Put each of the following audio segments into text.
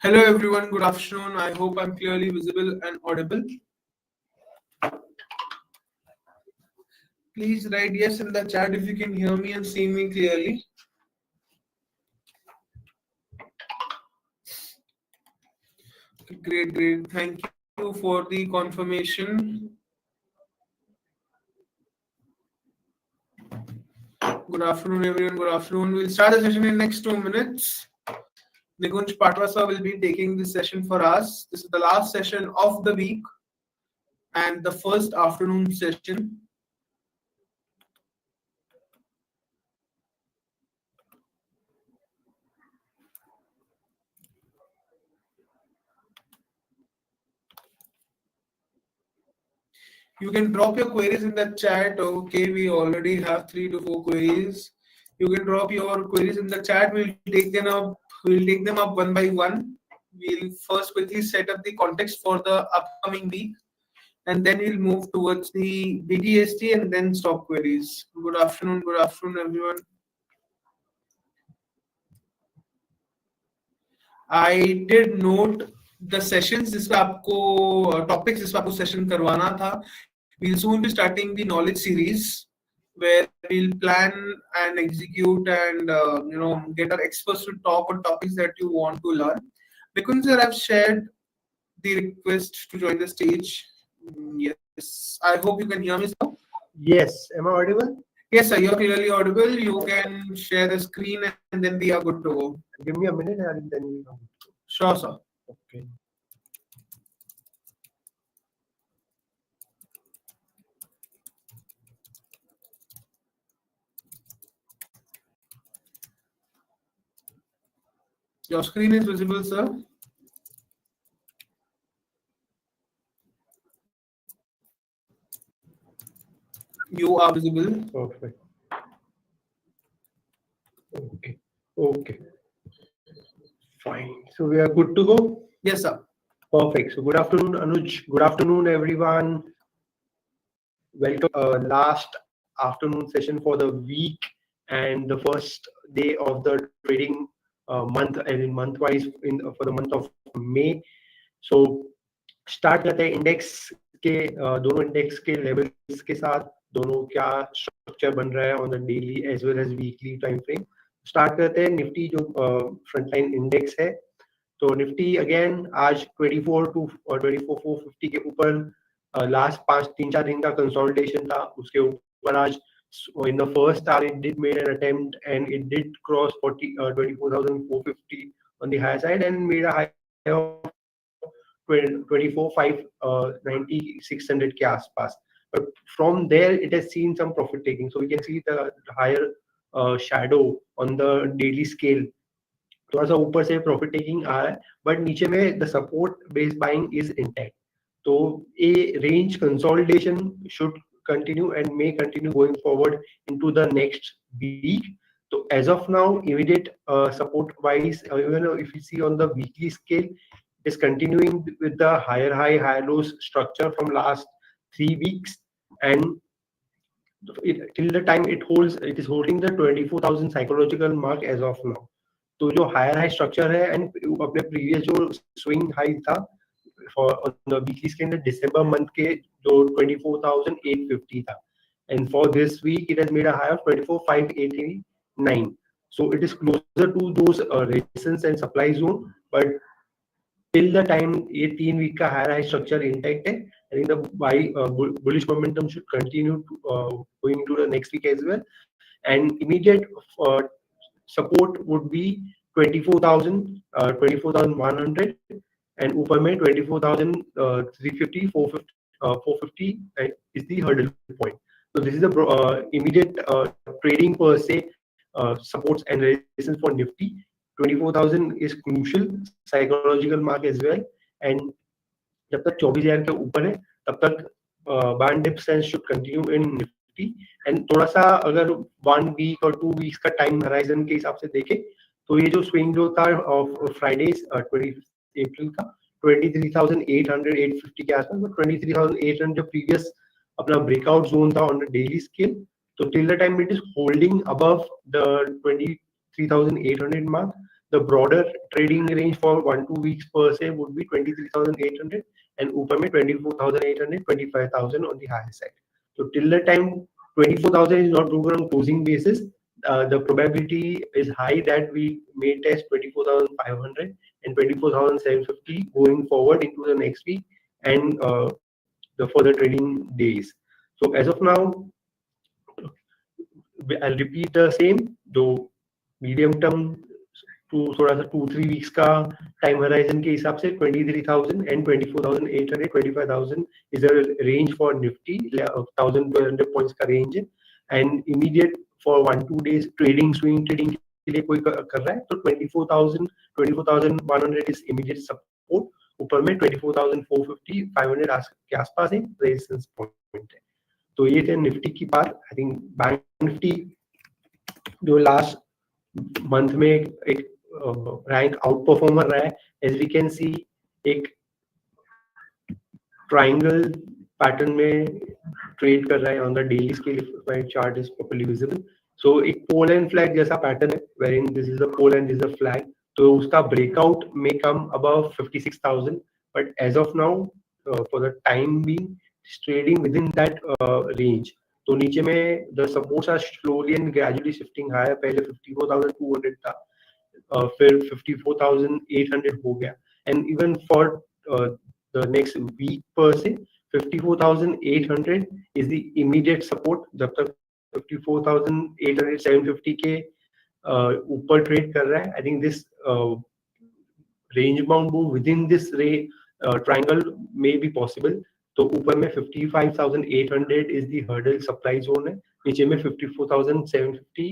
Hello everyone, good afternoon. I hope I'm clearly visible and audible. Please write yes in the chat if you can hear me and see me clearly. Okay, great. Thank you for the confirmation. Good afternoon everyone, good afternoon. We'll start the session in next 2 minutes. Nikunj Patwasa will be taking this session for us. This is the last session of the week and the first afternoon session. You can drop your queries in the chat. Okay, we already have 3 to 4 queries. You can drop your queries in the chat. We'll take them up. We'll take them up one by one. We'll first quickly set up the context for the upcoming week, and then we'll move towards the BTST and then stock queries. Good afternoon, everyone. I did note the sessions जिसपे आपको topics जिसपे आपको session करवाना था. We'll soon be starting the knowledge series where we'll plan and execute and get our experts to talk on topics that you want to learn. Because sir, I've shared the request to join the stage. Yes, I hope you can hear me, sir. Yes, am I audible? Yes, sir, you're clearly audible. You can share the screen and then we are good to go. Give me a minute and then we know. Sure, sir. Okay. Your screen is visible, sir. You are visible. Perfect. Okay. Fine. So we are good to go? Yes, sir. Perfect. So good afternoon, Anuj. Good afternoon, everyone. Welcome last afternoon session for the week and the first day of the trading month and month-wise for the month of May. So start करते हैं index के दोनों index के levels के साथ दोनों क्या structure बन रहा है on the daily as well as weekly time frame. Start करते हैं निफ्टी जो फ्रंटलाइन इंडेक्स है. तो निफ्टी अगेन आज 24,450 के ऊपर लास्ट 3-4 दिन का कंसोलिडेशन था. उसके ऊपर आज in the first hour it did made an attempt and it did cross 24,450 on the higher side and made a high of 24,590,600 के आसपास. But from there it has seen some profit taking. So we can see the higher shadow on the daily scale. थोड़ा सा ऊपर से profit taking आ रहा है but नीचे में the support based buying is intact. तो a range consolidation should continue and may continue going forward into the next week. So as of now, immediate support wise, even if you see on the weekly scale, it is continuing with the higher high, higher lows structure from last 3 weeks, and till the time it is holding the 24,000 psychological mark as of now. तो जो higher high structure है and अपने previous जो swing high था for on the weekly scan December month के जो 24,850 था and for this week it has made a high of 24,589. so it is closer to those resistance and supply zone, but till the time ये 3 week का higher high structure intact है. I think the bullish momentum should continue to, going to the next week as well. And immediate support would be 24,000, 24,100, and ऊपर में 24,350, 450 is the hurdle point. So this is the immediate trading per se supports and resistance for Nifty. 24,000 is crucial psychological mark as well. And जब तक 24,000 के ऊपर है तब तक band dip sense should continue in Nifty. And थोड़ा सा अगर 1 वीक और 2 वीक्स का टाइम हराइजन के हिसाब से देखें तो ये जो स्विंग जो था फ्राइडे 20 अप्रैल का 23,800 850 के आसपास, 23,800 जो प्रीवियस अपना ब्रेकआउट जोन था ऑन द डेली स्केल. तो till the time it is holding above the 23,800 mark, the broader trading range for 1-2 weeks per se would be 23,800 and ऊपर में 24,800, 25,000 on the higher side. So till the time 24,000 is not proven on closing basis, the probability is high that we may test 24,500 and 24,750 going forward into the next week and the further trading days. So as of now, I'll repeat the same. जो medium term थोड़ा सा 2-3 weeks का time horizon के हिसाब से 23,000 and 24,800, 25,000 is a range for Nifty, 1,200 points का range है. And immediate for 1-2 days trading, swing trading के लिए कोई कर रहा है तो 24,000, 24,100 is immediate support. ऊपर में 24,450, 500 के आसपास एक resistance point है. तो ये थे निफ्टी की बात. आई थिंक बैंक निफ्टी जो लास्ट मंथ में एक रैंक आउट परफॉर्मर रहा है. एज वी कैन सी एक ट्रायंगल पैटर्न में ट्रेड कर रहा है on the daily scale. Chart is properly visible. So एक पोल एंड फ्लैग जैसा पैटर्न है wherein this is a pole and this is a flag. तो उसका breakout may come above 56,000 but as of now for the time being trading within that range. तो नीचे में the supports are slowly and gradually shifting higher. पहले 54,200 था, फिर 54,800 हो गया. And even for the next week per se, 54,800 is the immediate support. जब तक 54,800, 750 के ऊपर ट्रेड कर रहा है, I think this range bound move within this triangle may be possible. तो ऊपर में 55,800 is the hurdle supply zone है, नीचे में 54,750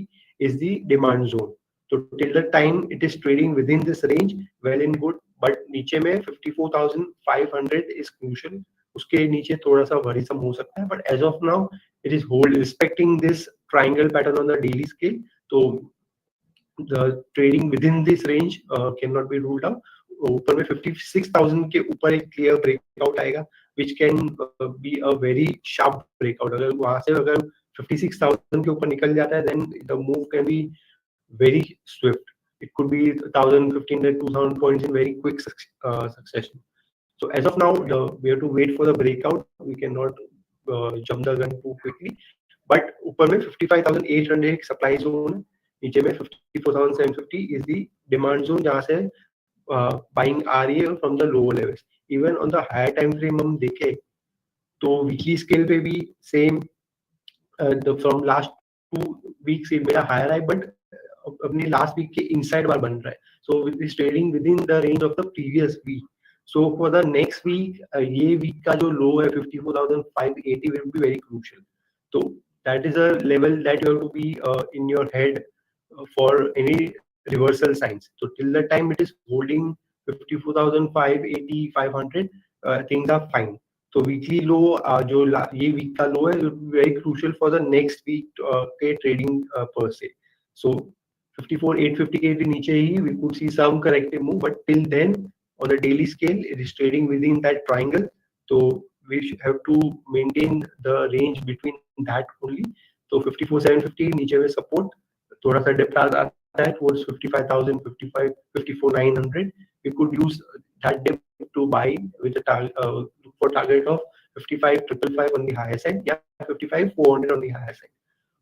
is the demand zone. तो till the time it is trading within this range, well and good, but नीचे में 54,500 is crucial. उसके नीचे थोड़ा सा worrisome हो सकता है, but as of now it is respecting this triangle pattern on the daily scale. तो the trading within this range cannot be ruled out. ऊपर में 56,000 के ऊपर एक क्लियर ब्रेकआउट आएगा which can be a very sharp breakout. अगर वहां से अगर 56,000 के ऊपर निकल जाता है then the move can be very swift. It could be 1,000, 1,500, 2,000 points in very quick succession. So as of now we have to wait for the breakout. We cannot jump the gun too quickly. But ऊपर में 55,800 एक supply zone है, नीचे में 54,750 is the demand zone जहाँ से buying आ रही है from the lower levels. Even on the higher time frame हम देखें तो weekly scale पे भी same from last 2 weeks it made a higher high but अपनी last week के inside बार बन रहा है. So it is trading within the range of the previous week. So for the next week ये week का जो low है 54,580 will be very crucial. So that is a level that you have to be in your head for any reversal signs. So till the time it is holding 54,580, 500, things are fine. So weekly low जो ये week का low है very crucial for the next week के trading per se. So 54,850 के भी नीचे ही we could see some corrective move, but till then on the daily scale it is trading within that triangle. So we have to maintain the range between that only. So 54,750 नीचे में support, थोड़ा सा dip आता है towards 55,000, 55, 54,900. We could use that dip to buy with a target for target of 55,555 on the higher side या 55,400 on the higher side.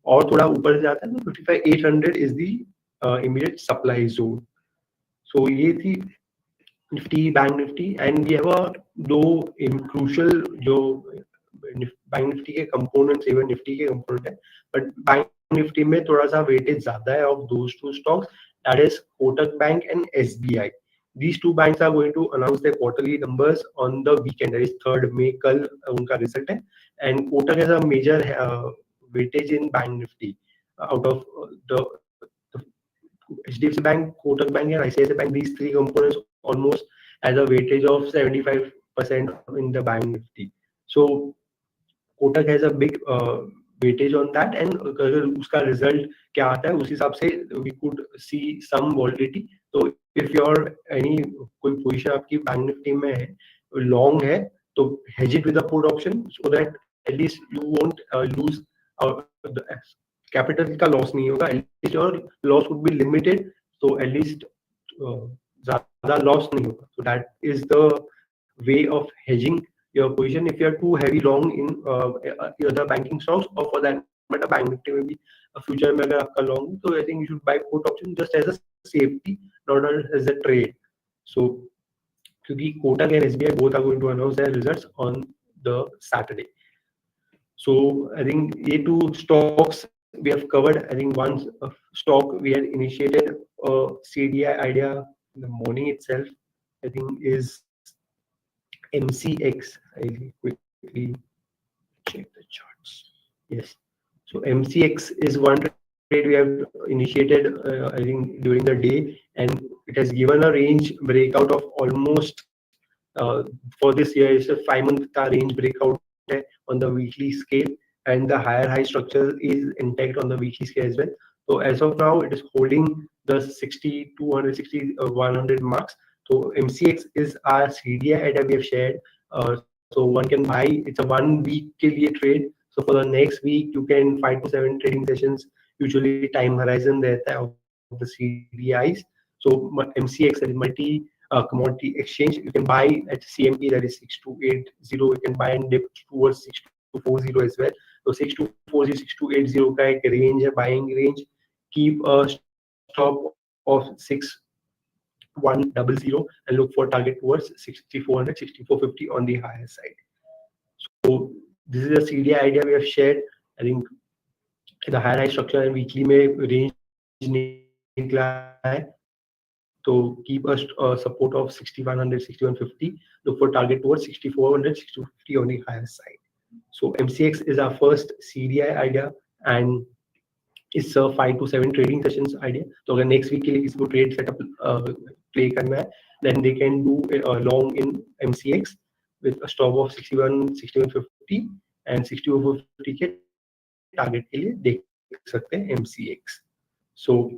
और थोड़ा ऊपर जाता है तो 55,800 is the immediate supply zone. So ये थी Nifty, Bank Nifty, and we have a दो crucial जो Bank Nifty के components even Nifty के component है, but Bank Nifty में थोड़ा सा weightage ज्यादा है of those two stocks, that is Kotak Bank and SBI. These two banks are going to announce their quarterly numbers on the weekend, that is 3rd May. कल उनका result है, and Kotak has a major weightage in Bank Nifty out of the HDFC Bank, Kotak Bank and ICICI Bank. These three components almost has a weightage of 75% in the Bank Nifty. So Kotak has a big weightage on that, and अगर उसका result क्या आता है उस हिसाब से we could see some volatility. So if your any कोई position आपकी Bank Nifty में है, long है, तो hedge it with a put option so that at least you won't lose the capital का loss नहीं होगा. At least your loss would be limited. So at least ज़्यादा लॉस नहीं होगा. So that is the way of hedging your position if you are too heavy long in other banking stocks, or for that matter bank nifty में भी future में अगर आपका long, so I think you should buy put option just as a safety, not as a trade. So क्योंकि Kotak and SBI both are going to announce their results on the Saturday. So I think ये two stocks we have covered. I think one stock we had initiated a CDI idea in the morning itself. I think is MCX. I quickly check the charts. Yes. So MCX is one trade we have initiated, I think during the day, and it has given a range breakout of almost for this year. It's a 5 month range breakout on the weekly scale, and the higher high structure is intact on the weekly scale as well. So as of now, it is holding the 60, 200, 100 marks. So MCX is our CDI idea we have shared. So one can buy. It's a 1 week के लिए trade. So for the next week, you can 5 to 7 trading sessions. Usually time horizon रहता है of the CDIs. So MCX is multi commodity exchange. You can buy at CMP, that is 6280. You can buy and dip towards 6240 as well. So 6240, 6280 का एक range है, buying range. Keep a stop of 6100 and look for target towards 6400, 6450 on the higher side. So this is a CDI idea we have shared. I think the higher high structure and weekly में range निकला है. So keep a support of 6100, 6150. Look for target towards 6400, 6250 on the higher side. So MCX is our first CDI idea, and it's a 5 to 7 trading sessions idea. So अगर next week के लिए किसी को trade setup play करना है, then they can do a long in MCX with a stop of 61, 6150 and 6150 के target के लिए देख सकते हैं MCX. So I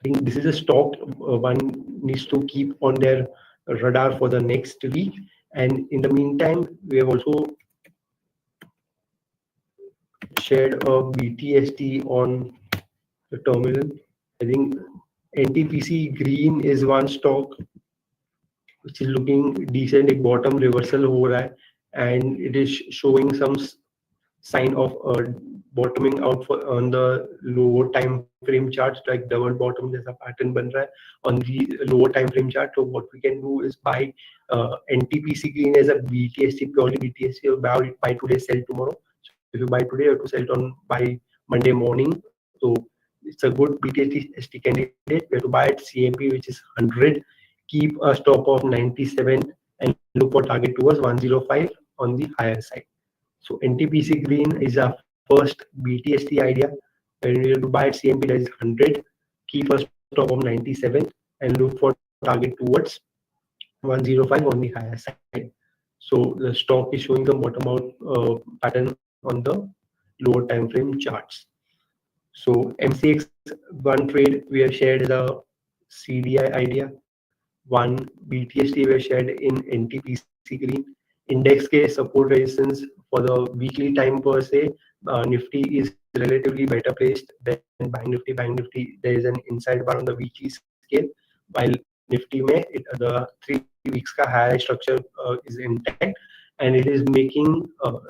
think this is a stock one needs to keep on their radar for the next week. And in the meantime, we have also shared a BTST on the terminal. I think NTPC Green is one stock which is looking decent. A bottom reversal हो रहा है, and it is showing some sign of bottoming out on the lower time frame charts, like double bottom जैसा pattern बन रहा है on the lower time frame chart. So what we can do is buy NTPC Green as a BTST, purely BTST, or buy today, sell tomorrow. So if you buy today, you have to sell it on by Monday morning. So it's a good BTST candidate. We have to buy at CMP, which is 100. Keep a stop of 97 and look for target towards 105 on the higher side. So NTPC Green is our first BTST idea. When you have to buy at CMP, that is 100. Keep a stop of 97 and look for target towards 105 on the higher side. So the stock is showing the bottom out pattern on the lower time frame charts. So MCX one trade we have shared is a CDI idea. One BTST we have shared in NTPC Green. Index के support resistance for the weekly time per se, Nifty is relatively better placed than Bank Nifty. Bank Nifty, there is an inside bar on the weekly scale, while Nifty में the 3 weeks का high structure is intact, and it is making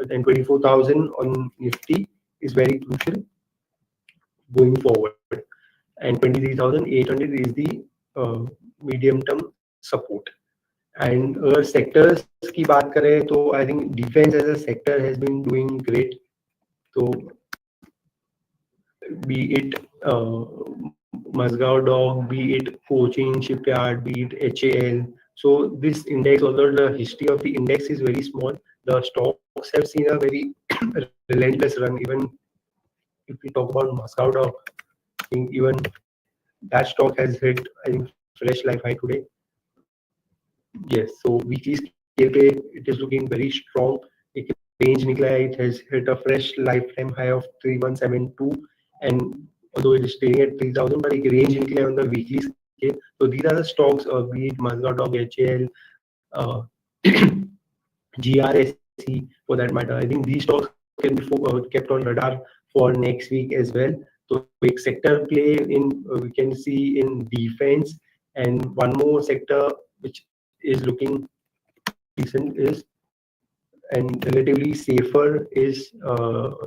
then 24,000 on Nifty is very crucial going forward, and 23,800 is the medium term support. And अगर sectors की बात करें तो I think defense as a sector has been doing great. So be it Mazgaon Dock, be it Cochin Shipyard, be it HAL. So this index, although the history of the index is very small, the stocks have seen a very relentless run. Even if we talk about Mazgaon Dock, I think even that stock has hit, I think, fresh life high today. Yes, so weekly scale पे it is looking very strong. एक range निकला है, it has hit a fresh lifetime high of 3172, and although it is trading at 3000, but एक range निकला है on the weekly scale. So these are the stocks, be it Mazda Dog, HAL, GRSC for that matter. I think these stocks can be kept on radar for next week as well. So big sector play in we can see in defense And one more sector which is looking decent is and relatively safer is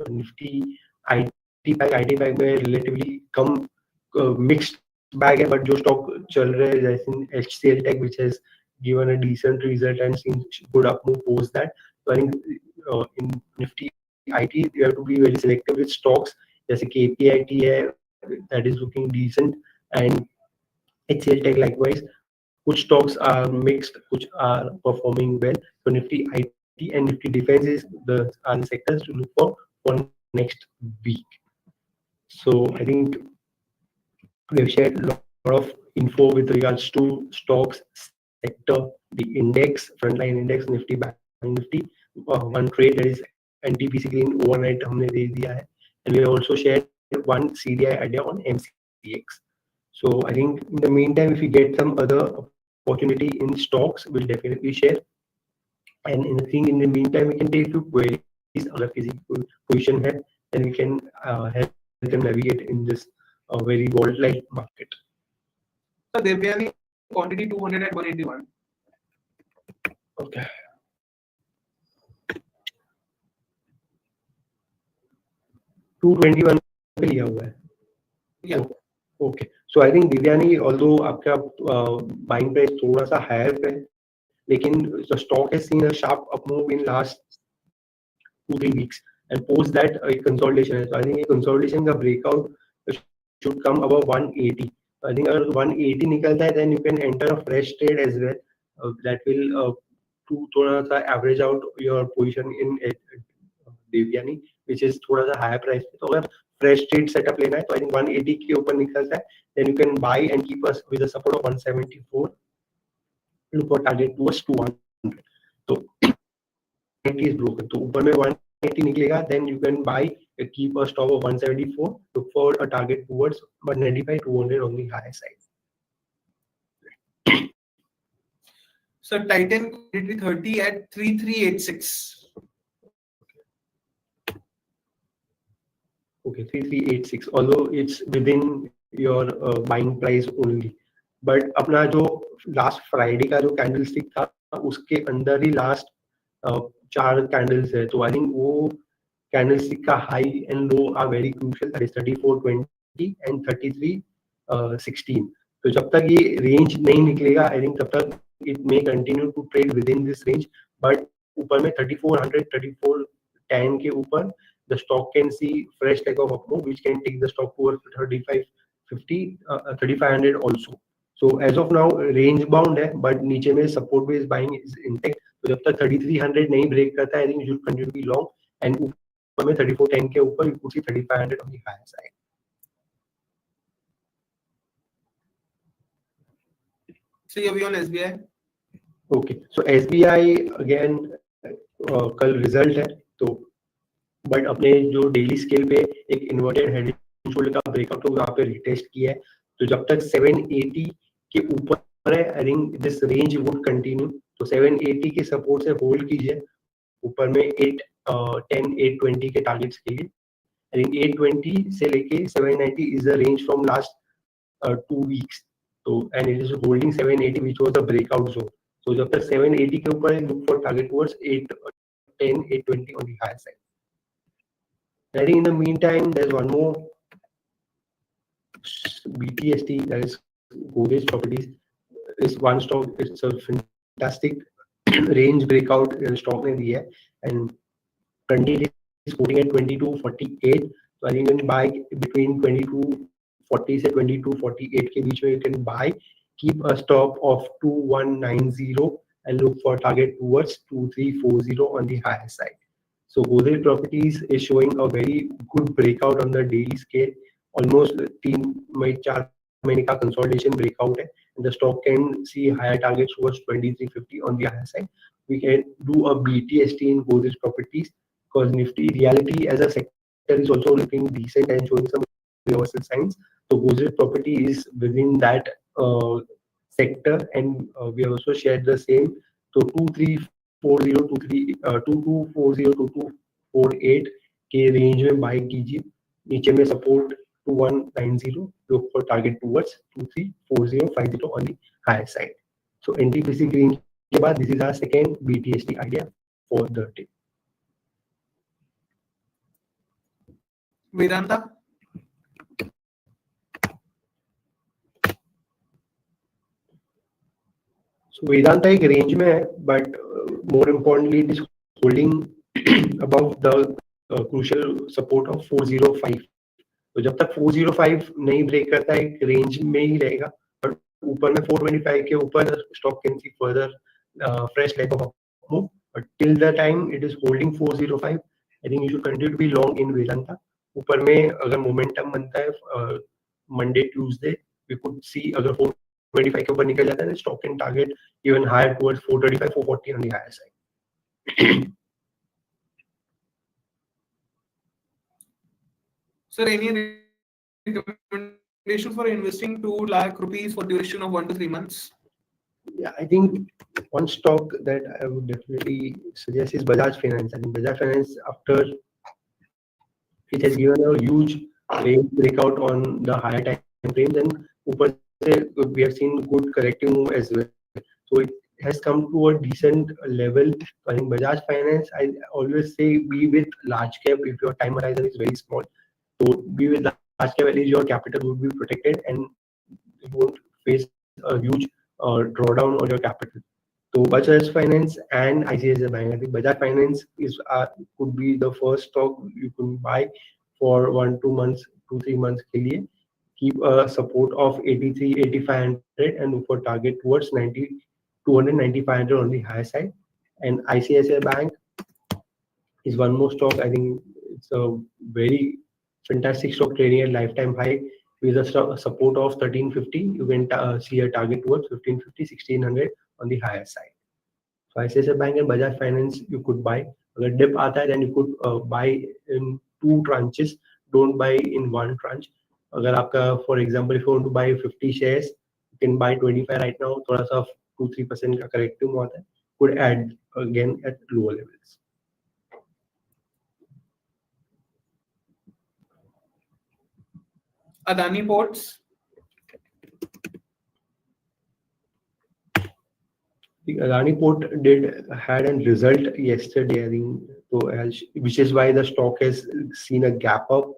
Nifty IT pack. IT pack में relatively कम mixed bag है, but जो stock चल रहे हैं जैसे HCL Tech which has given a decent result and seen good up move post that. So I think in Nifty IT you have to be very selective with stocks जैसे KPIT है that is looking decent and HCL Tech likewise. Which stocks are mixed, which are performing well. So Nifty IT and Nifty Defense are the sectors to look for next week. So I think we have shared a lot of info with regards to stocks, sector, the index, frontline index, Nifty, Bank Nifty, one trade that is NTPC Green overnight हमने दे दिया है, and we have also shared one CDI idea on MCX. So I think in the meantime, if we get some other opportunity in stocks, we'll definitely share. And in the thing in the meantime, we can take few queries अगर किसी position है, then we can help them navigate in this very volatile market. So there will be quantity 200 at 181. Okay. $221 पे लिया हुआ है. Yeah. Okay. So I think Divyani, although आपका buying price थोड़ा सा higher है, लेकिन the stock has seen a sharp up move in last 2-3 weeks and post that a consolidation है. So I think a consolidation का breakout should come above 180. I think अगर 180 निकलता है, then you can enter a fresh trade as well. That will to थोड़ा सा average out your position in Devyani, which is थोड़ा सा higher price पे. तो अगर fresh trade setup लेना है, तो I think 180 के ऊपर निकलता है, then you can buy and keep us with a support of 174. Look for target towards 200. So 180 is broken. तो ऊपर में 180 निकलेगा, then you can buy keep a stop of 174. Look for a target towards 195, 200 on the higher side. So Titan quantity 30 at 3386. Okay, 3386. Although it's within your buying price only, but अपना जो last Friday का जो candlestick था, उसके अंदर ही last 4 candles है. तो I think वो candlestick का high and low are very crucial. That is 3420 and 3316. तो जब तक ये range नहीं निकलेगा, I think तब तक it may continue to trade within this range. But ऊपर में 3400, 3410 के ऊपर the stock can see fresh leg of up move, which can take the stock towards 3550, 3500 also. So as of now range bound है, but नीचे में support based buying is intact. तो जब तक 3300 नहीं break करता है, I think you should continue to be long. And ऊपर में 3410 के ऊपर you could see 3500 on the higher side. So you'll be on SBI. Okay, so SBI again कल result है, तो बट अपने जो डेली स्केल पे एक इन्वर्टेड हेड एंड शोल्डर का ब्रेकआउट को वहां पे रिटेस्ट किया है. तो जब तक 780 के ऊपर है, I think this range would continue. तो 780 के सपोर्ट से होल्ड कीजिए. ऊपर में 810 820 के टारगेट्स के लिए. आई थिंक 820 से लेके 790 is the range from last 2 weeks. तो and it is holding 780 which was the breakout zone. तो जब तक 780 के ऊपर है, look for target towards 810 820 on the higher side. I think in the meantime, there's one more BTST, that is Godrej Properties. Is one stock. It's a fantastic range breakout stock ने दी है, and currently is quoting at 2248. So I think you can buy between 2240 से 2248 के बीच में you can buy. Keep a stop of 2190 and look for target towards 2340 on the higher side. So Godrej Properties is showing a very good breakout on the daily scale. Almost 4 महीने का consolidation breakout है, and the stock can see higher targets towards 2350 on the higher side. We can do a BTST in Godrej Properties because Nifty reality as a sector is also looking decent and showing some reversal signs. So Godrej Property is within that sector, and we have also shared the same. So 2240 2248 के range में bye कीजिए. नीचे में support 2190. Look for target towards 234050 on the higher side. So NTPC green के बाद this is our second BTST idea for the day. Vedanta. So Vedanta एक range में है, but more importantly it is holding above the crucial support of 405. तो जब तक 405 नहीं break करता है एक रेंज में ही रहेगा, पर ऊपर में 425 के ऊपर stock can see further fresh leg of move, but till the time it is holding 405, I think you should continue to be long in Vedanta. ऊपर में अगर मोमेंटम बनता है Monday Tuesday we could see अगर 425 के ऊपर निकल जाता है stock can target even higher towards 435 440 on the higher side. Sir, any recommendation for investing 2 lakh rupees for duration of 1 to 3 months? Yeah, I think one stock that I would definitely suggest is Bajaj Finance. I think Bajaj Finance, after it has given a huge range breakout on the higher time frames, and ऊपर से we have seen good corrective move as well. So it has come to a decent level. So I think Bajaj Finance, I always say be with large cap if your time horizon is very small. So be with large cap, at least your capital would be protected and you won't face a huge drawdown on your capital. So Bajaj Finance and ICICI Bank. I think Bajaj Finance is could be the first stock you can buy for 1-2 months, 2-3 months के लिए. Keep a support of 83, 8500 and for target towards 90, 200, 9500 on the higher side. And ICICI Bank is one more stock. I think it's a very fantastic stock trading at lifetime high with a support of 1350. You can see a target towards 1550, 1600 on the higher side. So ICICI Bank and Bajaj Finance you could buy. अगर dip आता है then you could buy in 2 tranches. Don't buy in one tranche. अगर आपका for example if you want to buy 50 shares, you can buy 25 right now. थोड़ा सा 2-3% का corrective आता है. Could add again at lower levels. Adani Ports. Adani Port had a result yesterday, I think, so which is why the stock has seen a gap up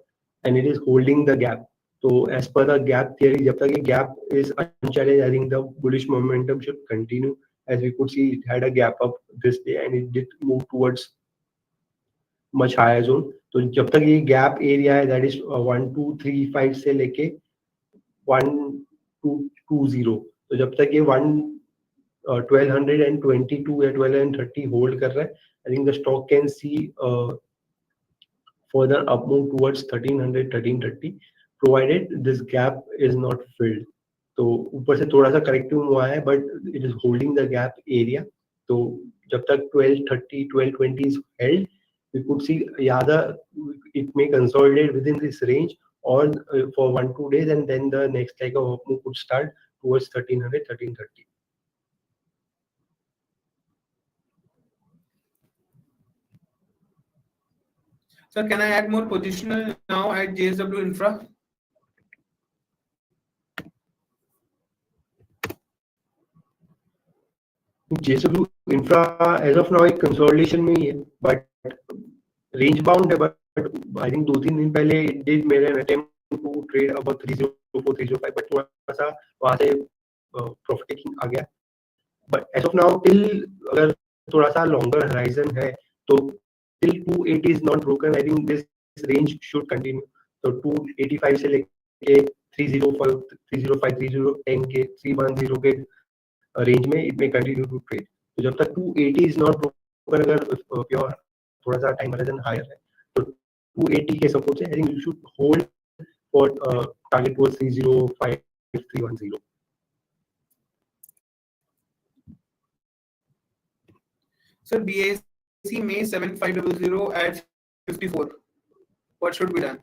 and it is holding the gap. So as per the gap theory, जब तक ये gap is unchallenged, I think the bullish momentum should continue. As we could see, it had a gap up this day and it did move towards much higher zone. तो जब तक ये gap area है, that is 1235 से लेके 1220. तो जब तक ये 1222 या 1230 hold कर रहा है, I think the stock can see further up move towards 1300, 1330, provided this gap is not filled. तो ऊपर से थोड़ा सा corrective हुआ है, but it is holding the gap area. तो जब तक 1230, 1220 is held, we could see either it may consolidate within this range or for 1-2 days, and then the next leg of up move could start towards 1300, 1330. Sir, can I add more positional now at JSW Infra? JSW Infra as of now एक consolidation में ही है, but range bound है, but I think 2-3 दिन पहले it did made an attempt to trade about 304, 305, but थोड़ा सा वहाँ से profit taking आ गया. But as of now till अगर थोड़ा सा longer horizon है, तो till 280 is not broken, I think this range should continue. So 285 से लेके 305, 305, 3010 के 310 के range में it may continue to trade. तो जब तक 280 is not broken, अगर pure थोड़ा सा time horizon higher है, तो 280 के support से I think you should hold for target towards 305, 310. Sir, BAC May 7500 at 54. What should be done?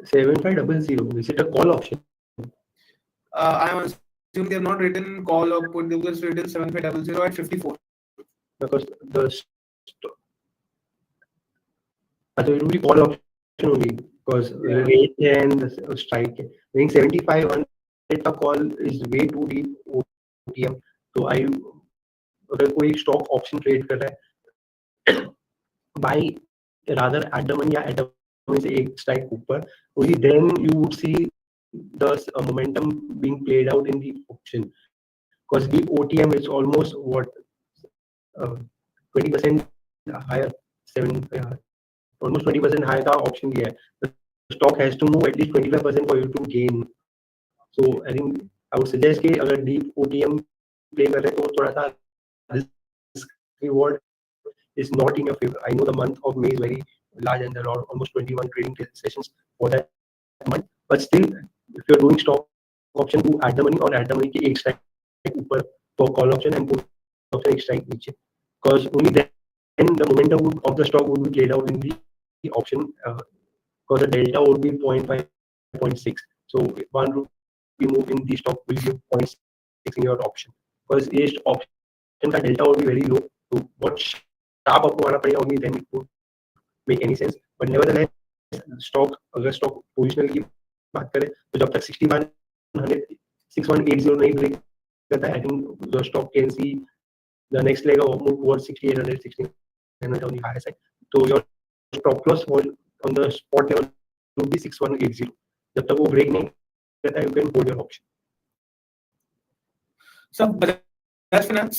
$7500. Is it a call option? I am assuming they have not written call or put. They just written 7500 at 54. Because the So it will be call option only because range and strike. I think 75 100 का call is way too deep OTM. तो I अगर कोई stock option trade कर रहा है buy rather at the money या at the money से एक strike ऊपर only then you would see the momentum being played out in the option because the OTM is almost what 20% higher 7 almost 20% higher का option दिया है the stock has to move at least 25% for you to gain so I think I would suggest कि अगर deep OTM play कर रहे हैं तो थोड़ा सा risk reward is not in your favor. I know the month of May is very large and there are almost 21 trading sessions for that month. But still, if you're doing stock option to add the money or add the money के एक strike ऊपर for call option and put option एक strike नीचे, because only then the momentum of the stock would be played out in the option because the delta would be 0.5, 0.6. So 1 rupee move in the stock will give 0.6 in your option because each option का delta would be very low. So what आप आपको आना पड़ेगा only then it would make any sense but nevertheless stock अगर stock positional की बात करें तो जब तक 6100 6180 नहीं ब्रेक करता है I think the stock can see the next leg of move towards 6800 6900 on the higher side so your stop loss on the spot level would be 6180 जब तक वो ब्रेक नहीं करता है you can hold your option so Bajaj Finance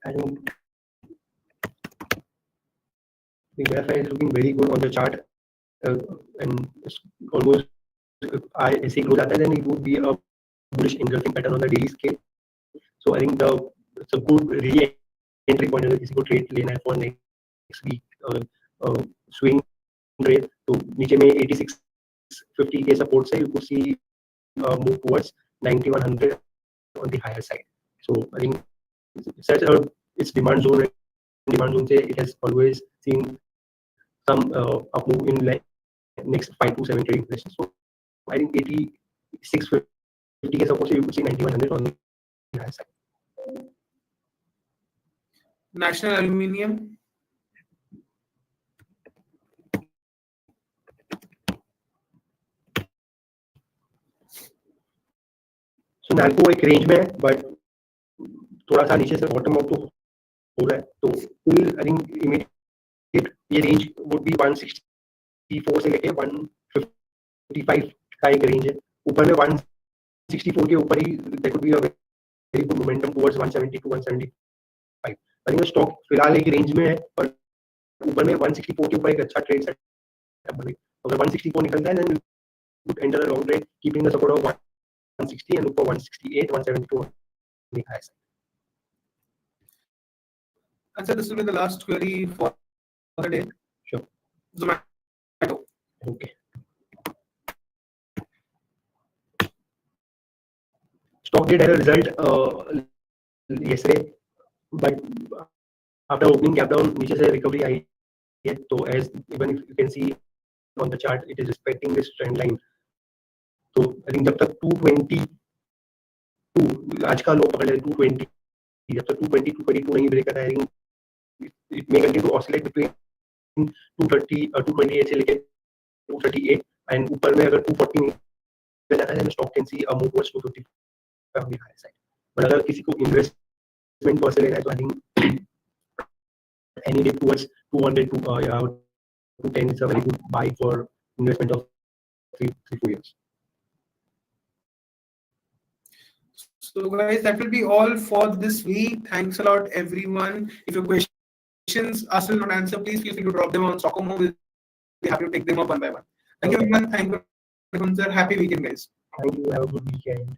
I think the graph is looking very good on the chart and it's almost I see close आता है then it would be a bullish engulfing pattern on the daily scale so I think it's a good re-entry point अगर किसी को trade लेना है for next week swing trade तो नीचे में 8650 के support से you could see move towards 9100 on the higher side so I think it's demand zone से it has always seen some up move in like next 5 to 7 trading sessions. So I think 8650 support, so you could see 9100 on the high side. National Aluminium. So NALCO एक range में है, but थोड़ा सा नीचे से bottom out तो हो रहा है, तो still I think immediate ये range would be 164 से लेके 155 का एक range है, ऊपर में 164 के ऊपर ही there could be a very good momentum towards 170 to 175. I think the stock फिलहाल एक range में है, पर ऊपर में 164 के ऊपर एक अच्छा trade setup बने. अगर 164 निकलता है, then you would enter a long trade, keeping the support of 160 and look for 168, 172 on the high side. And so this will be the last query for the day. Sure. Zomato. Okay. Stock did have a result yesterday, but after opening gap down, नीचे से recovery आई है. So as even if you can see on the chart, it is respecting this trend line. So I think जब तक 222 आज का लो पकड़ ले 220 जब तक 220 222 नहीं ब्रेक करता है, I think it may continue to oscillate between 230 228 से लेके 238 and ऊपर में अगर 240 में जाता है, then stock can see a move towards 250 on the higher side. But अगर किसी को investment पर्से लेना है तो I think any dip towards 200 to 210 is a very good buy for investment of 3-4 years. So guys, that will be all for this week. Thanks a lot, everyone. If your questions are still not answered, please feel free to drop them on Stockholm. We'll be happy to take them up one by one. Thank you, everyone. Thank you, everyone, sir. Happy weekend, guys. Thank you. Have a good weekend.